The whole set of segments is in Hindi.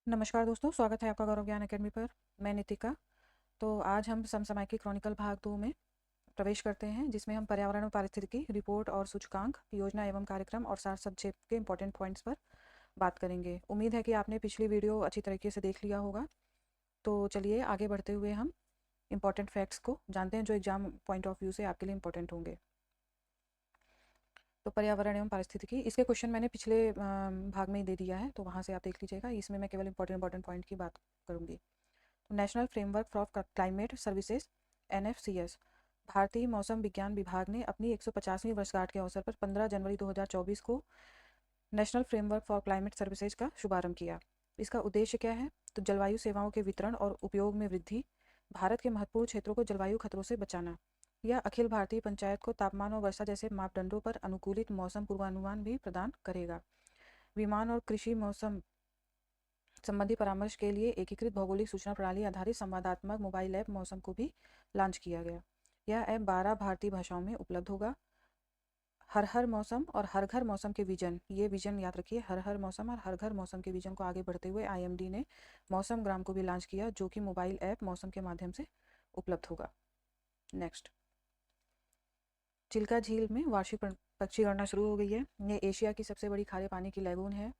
नमस्कार दोस्तों, स्वागत है आपका गौरव ज्ञान अकेडमी पर। मैं नितिका। तो आज हम समसामयिकी क्रॉनिकल भाग 2 में प्रवेश करते हैं, जिसमें हम पर्यावरण और पारिस्थितिकी रिपोर्ट और सूचकांक योजना एवं कार्यक्रम और सार संक्षेप के इंपॉर्टेंट पॉइंट्स पर बात करेंगे। उम्मीद है कि आपने पिछली वीडियो अच्छी तरीके से देख लिया होगा। तो चलिए आगे बढ़ते हुए हम इंपॉर्टेंट फैक्ट्स को जानते हैं, जो एग्जाम पॉइंट ऑफ व्यू से आपके लिए इंपॉर्टेंट होंगे। तो पर्यावरण एवं पारिस्थितिकी, इसके क्वेश्चन मैंने पिछले भाग में ही दे दिया है, तो वहाँ से आप देख लीजिएगा। इसमें मैं केवल इंपॉर्टेंट पॉइंट की बात करूँगी। National framework for climate services (NFCS) भारतीय मौसम विज्ञान विभाग ने अपनी 150वीं वर्षगांठ के अवसर पर 15 जनवरी 2024 को national framework for climate services का शुभारंभ किया। इसका उद्देश्य क्या है? तो जलवायु सेवाओं के वितरण और उपयोग में वृद्धि, भारत के महत्वपूर्ण क्षेत्रों को जलवायु खतरों से बचाना। यह अखिल भारतीय पंचायत को तापमान और वर्षा जैसे मापदंडों पर अनुकूलित मौसम पूर्वानुमान भी प्रदान करेगा। विमान और कृषि मौसम संबंधी परामर्श के लिए एकीकृत भौगोलिक सूचना प्रणाली आधारित संवादात्मक मोबाइल ऐप मौसम को भी लॉन्च किया गया। यह ऐप 12 भारतीय भाषाओं में उपलब्ध होगा। हर हर मौसम और हर घर मौसम के विजन, ये विजन याद रखिए, हर हर मौसम और हर घर मौसम के विजन को आगे बढ़ते हुए IMD ने मौसम ग्राम को भी लॉन्च किया, जो कि मोबाइल ऐप मौसम के माध्यम से उपलब्ध होगा। नेक्स्ट, चिल्का झील में वार्षिक पक्षी गणना शुरू हो गई है। ये एशिया की सबसे बड़ी खारे पानी की लैगून है।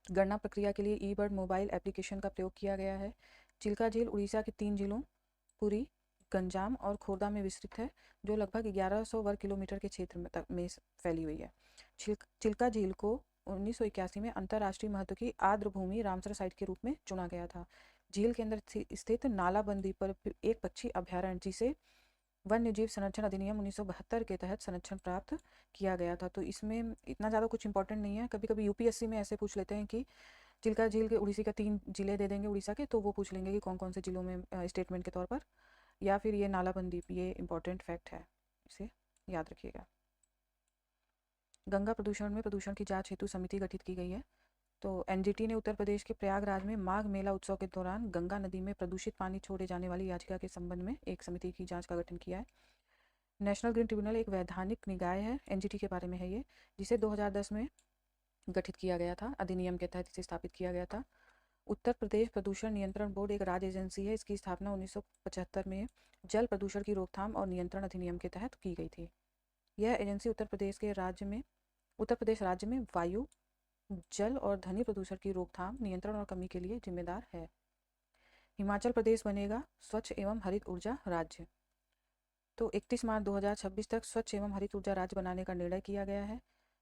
गणना प्रक्रिया के लिए ई-बर्ड मोबाइल एप्लीकेशन का प्रयोग किया गया है। चिल्का झील उड़ीसा के 3 जिलों पुरी, गंजाम और खोर्दा में विस्तृत है, जो लगभग 1100 वर्ग किलोमीटर के क्षेत्र में फैली हुई है। चिल्का झील को 1981 में अंतर्राष्ट्रीय महत्व की आर्द्र भूमि रामसर साइट के रूप में चुना गया था। झील के अंदर स्थित नालाबंदी पर एक पक्षी अभ्यारण्य, जिसे वन्यजीव संरक्षण अधिनियम 1972 के तहत संरक्षण प्राप्त किया गया था। तो इसमें इतना ज़्यादा कुछ इंपॉर्टेंट नहीं है। कभी कभी UPSC में ऐसे पूछ लेते हैं कि चिल्का झील के उड़ीसा का 3 जिले दे देंगे उड़ीसा के, तो वो पूछ लेंगे कि कौन कौन से जिलों में स्टेटमेंट के तौर पर, या फिर ये नालाबंदी, ये इंपॉर्टेंट फैक्ट है, इसे याद रखिएगा। गंगा प्रदूषण में प्रदूषण की जांच हेतु समिति गठित की गई है। तो NGT ने उत्तर प्रदेश के प्रयागराज में माघ मेला उत्सव के दौरान गंगा नदी में प्रदूषित पानी छोड़े जाने वाली याचिका के संबंध में एक समिति की जांच का गठन किया है। नेशनल ग्रीन ट्रिब्यूनल एक वैधानिक निकाय है, NGT के बारे में है ये, जिसे 2010 में गठित किया गया था, अधिनियम के तहत इसे स्थापित किया गया था। उत्तर प्रदेश प्रदूषण नियंत्रण बोर्ड एक राज्य एजेंसी है। इसकी स्थापना 1975 में जल प्रदूषण की रोकथाम और नियंत्रण अधिनियम के तहत की गई थी। यह एजेंसी उत्तर प्रदेश राज्य में वायु, जल और ध्वनि प्रदूषण की रोकथाम, नियंत्रण और कमी के लिए जिम्मेदार है। हिमाचल प्रदेश बनेगा स्वच्छ एवं हरित ऊर्जा राज्य। तो 31 मार्च 2026 तक स्वच्छ एवं हरित ऊर्जा राज्य बनाने का निर्णय किया गया है।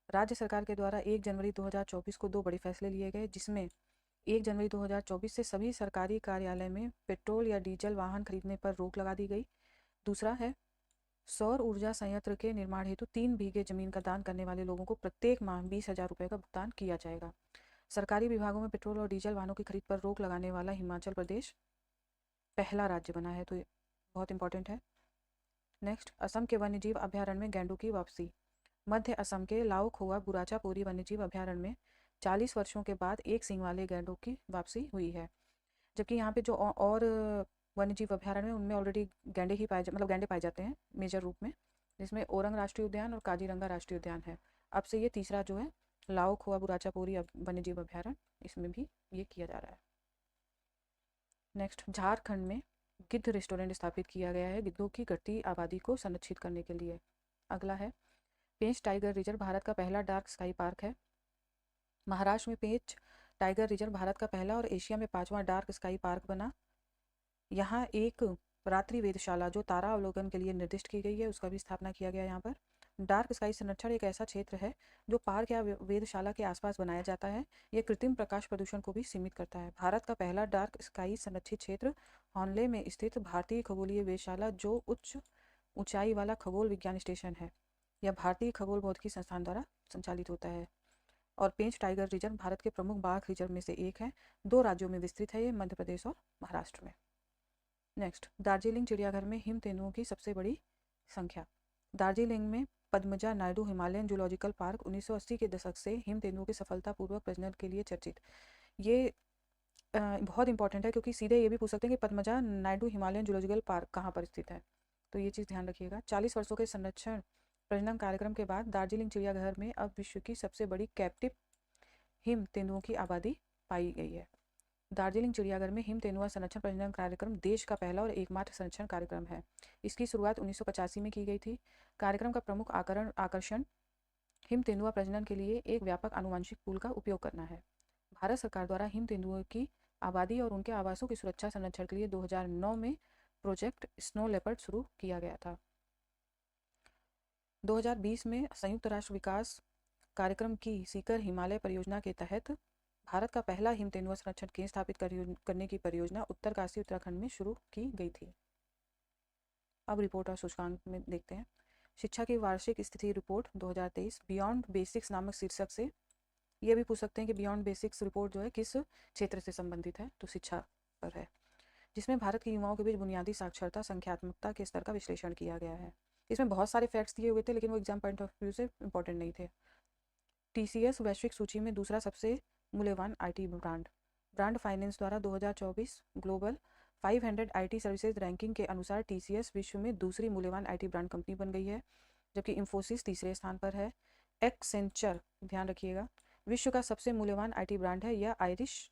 राज्य सरकार के द्वारा 1 जनवरी 2024 को 2 बड़े फैसले लिए गए, जिसमें 1 जनवरी 2024 से सभी सरकारी कार्यालय में पेट्रोल या डीजल वाहन खरीदने पर रोक लगा दी गई। दूसरा है, सौर ऊर्जा संयंत्र के निर्माण हेतु 3 बीघे जमीन का दान करने वाले लोगों को प्रत्येक माह 20,000 रुपये का भुगतान किया जाएगा। सरकारी विभागों में पेट्रोल और डीजल वाहनों की खरीद पर रोक लगाने वाला हिमाचल प्रदेश पहला राज्य बना है, तो ये बहुत इंपॉर्टेंट है। नेक्स्ट, असम के वन्यजीव अभ्यारण्य में गैंडों की वापसी। मध्य असम के लाओ खोआ बुराचा पोरी वन्यजीव अभ्यारण्य में 40 वर्षों के बाद एक सींग वाले गैंडों की वापसी हुई है। जबकि यहाँ पे जो और वन्यजीव अभ्यारण्य है, उनमें ऑलरेडी गैंडे ही गैंडे पाए जाते हैं मेजर रूप में, जिसमें ओरंग राष्ट्रीय उद्यान और काजीरंगा राष्ट्रीय उद्यान है। अब से ये तीसरा जो है, लाओ खोआ बुराचा पोरी वन्यजीव अभ्यारण्य, इसमें भी ये किया जा रहा है। नेक्स्ट, झारखंड में गिद्ध रेस्टोरेंट स्थापित किया गया है, गिद्धों की घटती आबादी को संरक्षित करने के लिए। अगला है, पेंच टाइगर रिजर्व भारत का पहला डार्क स्काई पार्क है। महाराष्ट्र में पेंच टाइगर रिजर्व भारत का पहला और एशिया में 5वां डार्क स्काई पार्क बना। यहाँ एक रात्रि वेधशाला जो तारा अवलोकन के लिए निर्दिष्ट की गई है, उसका भी स्थापना किया गया है। यहाँ पर डार्क स्काई संरक्षण एक ऐसा क्षेत्र है जो पार्क या वेधशाला के आसपास बनाया जाता है। यह कृत्रिम प्रकाश प्रदूषण को भी सीमित करता है। भारत का पहला डार्क स्काई संरक्षित क्षेत्र हॉनले में स्थित भारतीय खगोलीय वेधशाला, जो उच्च ऊंचाई वाला खगोल विज्ञान स्टेशन है, यह भारतीय खगोल भौतिकी संस्थान द्वारा संचालित होता है। और पेंच टाइगर रिजर्व भारत के प्रमुख बाघ रिजर्व में से एक है। 2 राज्यों में विस्तृत है, ये मध्य प्रदेश और महाराष्ट्र में। नेक्स्ट, दार्जिलिंग चिड़ियाघर में हिम तेंदुओं की सबसे बड़ी संख्या। दार्जिलिंग में Padmaja Naidu Himalayan zoological park 1980 के दशक से हिम तेंदुओं के सफलतापूर्वक प्रजनन के लिए चर्चित। ये बहुत इंपॉर्टेंट है, क्योंकि सीधे ये भी पूछ सकते हैं कि Padmaja Naidu Himalayan zoological park कहाँ पर स्थित है, तो ये चीज़ ध्यान रखिएगा। 40 वर्षों के संरक्षण प्रजनन कार्यक्रम के बाद दार्जिलिंग चिड़ियाघर में अब विश्व की सबसे बड़ी कैप्टिव हिम तेंदुओं की आबादी पाई गई है। दार्जिलिंग चिड़ियाघर में हिम तेंदुआ संरक्षण प्रजनन कार्यक्रम देश का पहला और एकमात्र संरक्षण कार्यक्रम है। इसकी शुरुआत 1985 में की गई थी। कार्यक्रम का प्रमुख आकर्षण हिम तेंदुआ प्रजनन के लिए एक व्यापक आनुवंशिक पूल का उपयोग करना है। भारत सरकार द्वारा हिम तेंदुओं की आबादी और उनके आवासों की सुरक्षा संरक्षण के लिए 2009 में प्रोजेक्ट स्नो लेपर्ड शुरू किया गया था। 2020 में संयुक्त राष्ट्र विकास कार्यक्रम की सीकर हिमालय परियोजना के तहत भारत का पहला हिम तेंदुआ संरक्षण केंद्र स्थापित करने की परियोजना उत्तरकाशी उत्तराखंड में शुरू की गई थी। अब रिपोर्ट और सूचकांक में देखते हैं। शिक्षा की वार्षिक स्थिति रिपोर्ट 2023 बियॉन्ड बेसिक्स नामक शीर्षक से ये भी पूछ सकते हैं कि बियॉन्ड बेसिक्स रिपोर्ट जो है किस क्षेत्र से संबंधित है, तो शिक्षा पर है, जिसमें भारत के युवाओं के बीच बुनियादी साक्षरता संख्यात्मकता के स्तर का विश्लेषण किया गया है। इसमें बहुत सारे फैक्ट्स दिए हुए थे, लेकिन वो एग्जाम पॉइंट ऑफ व्यू से इंपॉर्टेंट नहीं थे। TCS वैश्विक सूची में दूसरा सबसे मूल्यवान IT ब्रांड फाइनेंस द्वारा 2024 ग्लोबल 500 IT सर्विसेज रैंकिंग के अनुसार TCS विश्व में दूसरी मूल्यवान IT ब्रांड कंपनी बन गई है, जबकि इंफोसिस तीसरे स्थान पर है। एक्सेंचर, ध्यान रखिएगा, विश्व का सबसे मूल्यवान IT ब्रांड है। यह आयरिश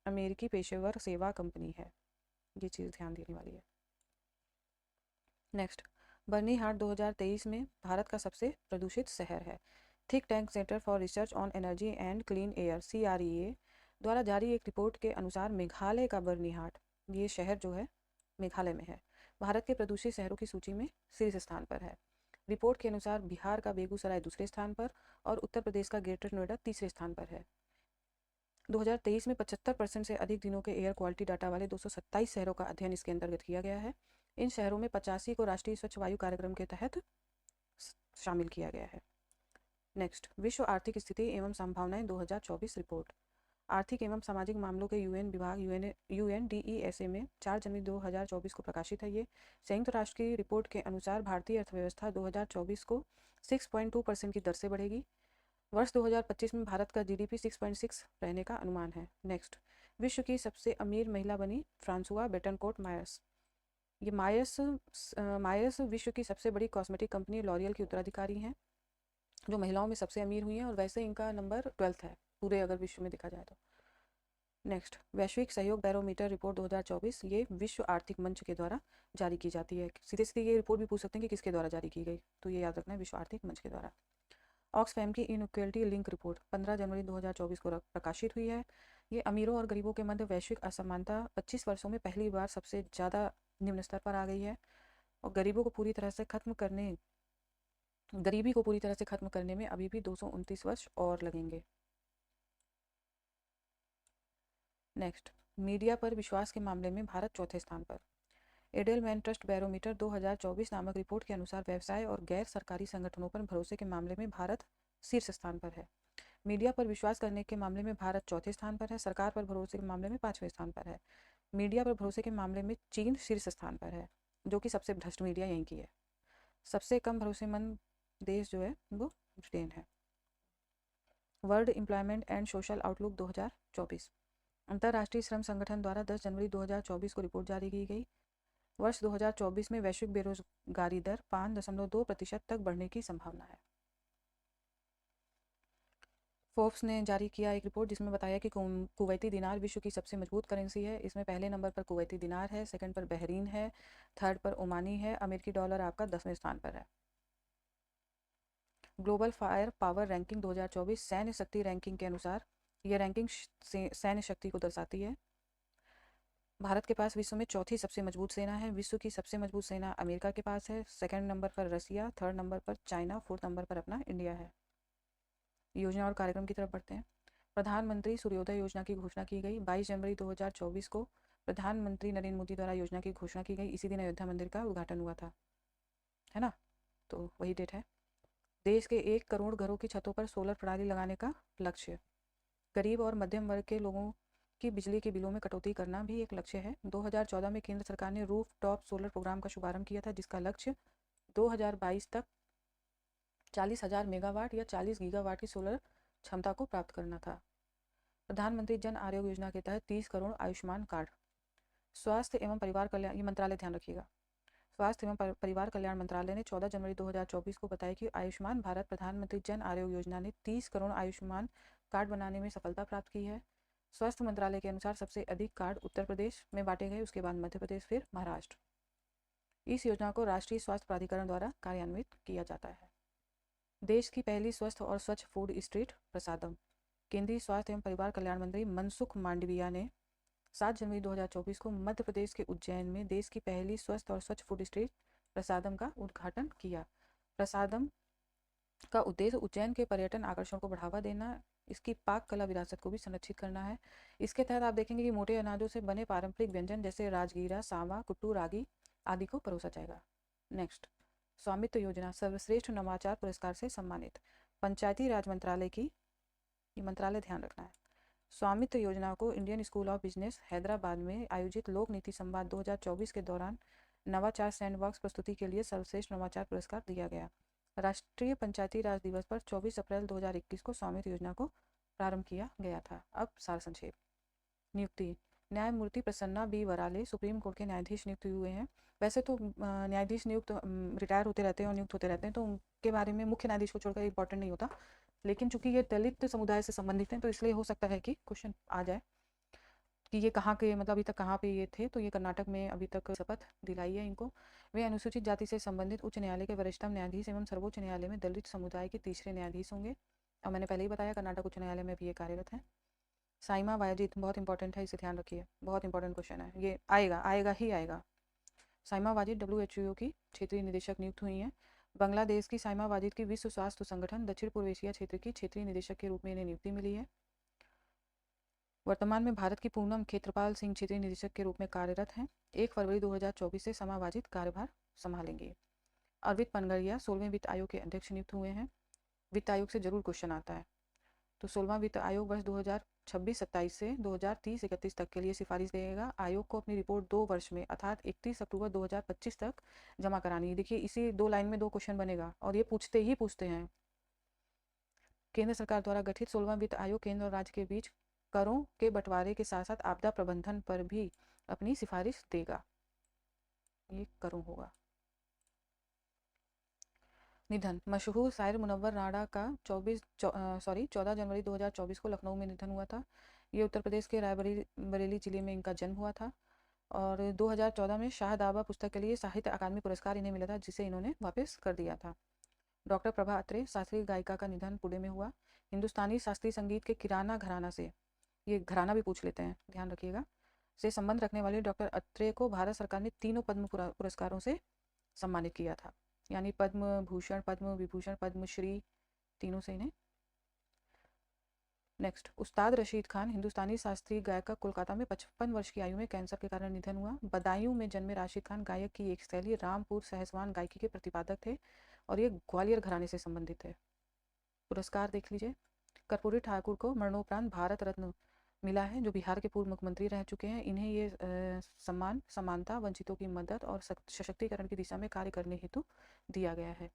अमेरिकी पेशेवर सेवा कंपनी है। ये चीज़ ध्यान देने वाली है। नेक्स्ट, बर्नी हाट 2023 में भारत का सबसे प्रदूषित शहर है। Think tank centre for research on energy and clean air CREA द्वारा जारी एक रिपोर्ट के अनुसार मेघालय का बर्नी हाट, ये शहर जो है मेघालय में है, भारत के प्रदूषित शहरों की सूची में शीर्ष स्थान पर है। रिपोर्ट के अनुसार बिहार का बेगूसराय दूसरे स्थान पर और उत्तर प्रदेश का ग्रेटर नोएडा तीसरे स्थान पर है। 2023 में 75% से अधिक दिनों के एयर क्वालिटी डाटा वाले 227 शहरों का अध्ययन इसके अंतर्गत किया गया है। इन शहरों में 85 को राष्ट्रीय स्वच्छ वायु कार्यक्रम के तहत शामिल किया गया है। नेक्स्ट, विश्व आर्थिक स्थिति एवं संभावनाएं 2024 रिपोर्ट। आर्थिक एवं सामाजिक मामलों के UN विभाग UNDESA में 4 जनवरी 2024 को प्रकाशित है। ये संयुक्त राष्ट्र की रिपोर्ट के अनुसार भारतीय अर्थव्यवस्था 2024 को 6.2% की दर से बढ़ेगी। वर्ष 2025 में भारत का GDP 6.6 रहने का अनुमान है। नेक्स्ट, विश्व की सबसे अमीर महिला बनी फ्रांसुआ बेटनकोर्ट मायर्स। ये मायर्स विश्व की सबसे बड़ी कॉस्मेटिक कंपनी लॉरियल की उत्तराधिकारी हैं, जो महिलाओं में सबसे अमीर हुई हैं, और वैसे इनका नंबर 12th है पूरे अगर विश्व में देखा जाए तो। नेक्स्ट, वैश्विक सहयोग बैरोमीटर रिपोर्ट 2024, ये विश्व आर्थिक मंच के द्वारा जारी की जाती है। सीधे सीधे ये रिपोर्ट भी पूछ सकते हैं कि किसके द्वारा जारी की गई, तो ये याद रखना है, विश्व आर्थिक मंच के द्वारा। ऑक्सफैम की इनइक्वालिटी लिंक रिपोर्ट 15 जनवरी 2024 को प्रकाशित हुई है। ये अमीरों और गरीबों के मध्य वैश्विक असमानता 25 वर्षों में पहली बार सबसे ज़्यादा निम्न स्तर पर आ गई है, और गरीबी को पूरी तरह से खत्म करने में अभी भी 229 वर्ष और लगेंगे। नेक्स्ट, मीडिया पर विश्वास के मामले में भारत चौथे स्थान पर। एडेलमैन ट्रस्ट बैरोमीटर 2024 नामक रिपोर्ट के अनुसार व्यवसाय और गैर सरकारी संगठनों पर भरोसे के मामले में भारत शीर्ष स्थान पर है। मीडिया पर विश्वास करने के मामले में भारत चौथे स्थान पर है। सरकार पर भरोसे के मामले में 5वें स्थान पर है। मीडिया पर भरोसे के मामले में चीन शीर्ष स्थान पर है, जो कि सबसे भ्रष्ट मीडिया यहीं की है। सबसे कम भरोसेमंद देश जो है वो ब्रिटेन है। World employment and social outlook 2024, अंतर्राष्ट्रीय श्रम संगठन द्वारा 10 जनवरी 2024 को रिपोर्ट जारी की गई। वर्ष 2024 में वैश्विक बेरोजगारी दर 5.2% तक बढ़ने की संभावना है। फोर्ब्स ने जारी किया एक रिपोर्ट जिसमें बताया कि कुवैती दिनार विश्व की सबसे मजबूत करेंसी है। इसमें पहले नंबर पर कुवैती दिनार है, सेकंड पर बहरीन है, थर्ड पर ओमानी है, अमेरिकी डॉलर आपका 10वें स्थान पर है। ग्लोबल फायर पावर रैंकिंग 2024 सैन्य शक्ति रैंकिंग के अनुसार यह रैंकिंग सैन्य शक्ति को दर्शाती है। भारत के पास विश्व में चौथी सबसे मजबूत सेना है। विश्व की सबसे मजबूत सेना अमेरिका के पास है, सेकंड नंबर पर रसिया, थर्ड नंबर पर चाइना, फोर्थ नंबर पर अपना इंडिया है। योजना और कार्यक्रम की तरफ बढ़ते हैं। प्रधानमंत्री सूर्योदय योजना की घोषणा की गई। 22 जनवरी 2024 को प्रधानमंत्री नरेंद्र मोदी द्वारा योजना की घोषणा की गई। इसी दिन अयोध्या मंदिर का उद्घाटन हुआ था, है ना, तो वही डेट है। देश के 1 करोड़ घरों की छतों पर सोलर प्रणाली लगाने का लक्ष्य। गरीब और मध्यम वर्ग के लोगों की बिजली के बिलों में कटौती करना भी एक लक्ष्य है। 2014 में केंद्र सरकार ने रूफ टॉप सोलर प्रोग्राम का शुभारंभ किया था, जिसका लक्ष्य 2022 तक 40,000 मेगावाट या 40 गीगावाट की सोलर क्षमता को प्राप्त करना था। प्रधानमंत्री जन आरोग्य योजना के तहत 30 करोड़ आयुष्मान कार्ड। स्वास्थ्य एवं परिवार कल्याण, ये मंत्रालय ध्यान रखिएगा, स्वास्थ्य एवं परिवार कल्याण मंत्रालय ने 14 जनवरी 2024 को बताया कि आयुष्मान भारत प्रधानमंत्री जन आरोग्य योजना ने 30 करोड़ आयुष्मान कार्ड बनाने में सफलता प्राप्त की है। स्वास्थ्य मंत्रालय के अनुसार सबसे अधिक कार्ड उत्तर प्रदेश में बांटे गए, उसके बाद मध्य प्रदेश, फिर महाराष्ट्र। इस योजना को राष्ट्रीय स्वास्थ्य प्राधिकरण द्वारा कार्यान्वित किया जाता है। देश की पहली स्वस्थ और स्वच्छ फूड स्ट्रीट प्रसादम। केंद्रीय स्वास्थ्य एवं परिवार कल्याण मंत्री मनसुख मांडविया ने 7 जनवरी 2024 को मध्य प्रदेश के उज्जैन में देश की पहली स्वस्थ और स्वच्छ फूड स्ट्रीट प्रसादम का उद्घाटन किया। प्रसादम का उद्देश्य उज्जैन के पर्यटन आकर्षण को बढ़ावा देना, इसकी पाक कला विरासत को भी संरक्षित करना है। इसके तहत आप देखेंगे कि मोटे अनाजों से बने पारंपरिक व्यंजन जैसे राजगीरा, सांवा, कुट्टू, रागी आदि को परोसा जाएगा। नेक्स्ट, स्वामित्व योजना सर्वश्रेष्ठ नवाचार पुरस्कार से सम्मानित। पंचायती राज मंत्रालय की, ये मंत्रालय ध्यान रखना है, स्वामित्व योजना को Indian school of business Hyderabad में आयोजित लोक नीति संवाद 2024 के दौरान नवाचार सैंडबॉक्स प्रस्तुति के लिए सर्वश्रेष्ठ नवाचार पुरस्कार दिया गया। राष्ट्रीय पंचायती राज दिवस पर 24 अप्रैल 2021 को स्वामित्व योजना को प्रारंभ किया गया था। अब सार संक्षेप। नियुक्ति, न्यायमूर्ति प्रसन्ना बी वराले सुप्रीम कोर्ट के न्यायाधीश नियुक्त हुए हैं। वैसे तो न्यायाधीश नियुक्त रिटायर होते रहते हैं और नियुक्त होते रहते हैं, तो उनके बारे में मुख्य न्यायाधीश को छोड़कर इंपॉर्टेंट नहीं होता, लेकिन चूंकि ये दलित समुदाय से संबंधित हैं तो इसलिए हो सकता है कि क्वेश्चन आ जाए कि ये कहाँ के, मतलब अभी तक कहाँ पे ये थे। तो ये कर्नाटक में अभी तक शपथ दिलाई है इनको। वे अनुसूचित जाति से संबंधित उच्च न्यायालय के वरिष्ठतम न्यायाधीश एवं सर्वोच्च न्यायालय में दलित समुदाय के तीसरे न्यायाधीश होंगे। और मैंने पहले ही बताया कर्नाटक उच्च न्यायालय में भी ये कार्यरत हैं। साइमा वाजिद, बहुत इंपॉर्टेंट है, इसे ध्यान रखिए, बहुत इंपॉर्टेंट क्वेश्चन है, ये आएगा ही आएगा। साइमा वाजिद WHO की क्षेत्रीय निदेशक नियुक्त हुई हैं। बांग्लादेश की साइमा वाजिद की विश्व स्वास्थ्य संगठन दक्षिण पूर्व एशिया क्षेत्र की क्षेत्रीय निदेशक के रूप में इन्हें नियुक्ति मिली है। वर्तमान में भारत की पूनम खेत्रपाल सिंह क्षेत्रीय निदेशक के रूप में कार्यरत हैं। 1 फरवरी 2024 से साइमा वाजिद कार्यभार संभालेंगे। अरविंद पनगड़िया 16वें वित्त आयोग के अध्यक्ष नियुक्त हुए हैं। वित्त आयोग से जरूर क्वेश्चन आता है। तो 16वां वित्त आयोग वर्ष 2026-27 से 2030-31 तक के लिए सिफारिश देगा। आयोग को अपनी रिपोर्ट 2 वर्ष में अर्थात 31 अक्टूबर 2025 तक जमा करानी है। देखिए इसी 2 लाइन में 2 क्वेश्चन बनेगा और ये पूछते हैं। केंद्र सरकार द्वारा गठित 16वां वित्त आयोग केंद्र और राज्य के बीच करों के बंटवारे के साथ साथ आपदा प्रबंधन पर भी अपनी सिफारिश देगा। ये करों होगा। निधन, मशहूर शायर मुनव्वर राणा का 14 जनवरी 2024 को लखनऊ में निधन हुआ था। ये उत्तर प्रदेश के रायबरेली जिले में इनका जन्म हुआ था और 2014 में शाहदाबा पुस्तक के लिए साहित्य अकादमी पुरस्कार इन्हें मिला था, जिसे इन्होंने वापस कर दिया था। डॉक्टर प्रभा अत्रे, शास्त्रीय गायिका का निधन पुणे में हुआ। हिंदुस्तानी शास्त्रीय संगीत के किराना घराना से, ये घराना भी पूछ लेते हैं, ध्यान रखिएगा, से संबंध रखने वाले डॉक्टर अत्रे को भारत सरकार ने 3 पद्म पुरस्कारों से सम्मानित किया था, यानी पद्म भूषण, पद्म विभूषण, पद्मश्री, तीनों से इन्हें। नेक्स्ट, उस्ताद रशीद खान, हिंदुस्तानी शास्त्रीय गायक का कोलकाता में 55 वर्ष की आयु में कैंसर के कारण निधन हुआ। बदायूं में जन्मे राशिद खान गायक की एक शैली रामपुर सहसवान गायकी के प्रतिपादक थे और ये ग्वालियर घराने से संबंधित है। पुरस्कार देख लीजिए। कर्पूरी ठाकुर को मरणोपरांत भारत रत्न मिला है, जो बिहार के पूर्व मुख्यमंत्री रह चुके हैं। इन्हें ये सम्मान समानता, वंचितों की मदद और सशक्तिकरण की दिशा में कार्य करने हेतु दिया गया है।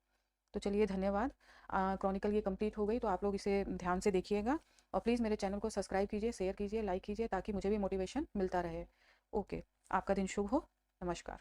तो चलिए धन्यवाद। क्रॉनिकल ये कंप्लीट हो गई, तो आप लोग इसे ध्यान से देखिएगा और प्लीज़ मेरे चैनल को सब्सक्राइब कीजिए, शेयर कीजिए, लाइक कीजिए, ताकि मुझे भी मोटिवेशन मिलता रहे। ओके, आपका दिन शुभ हो। नमस्कार।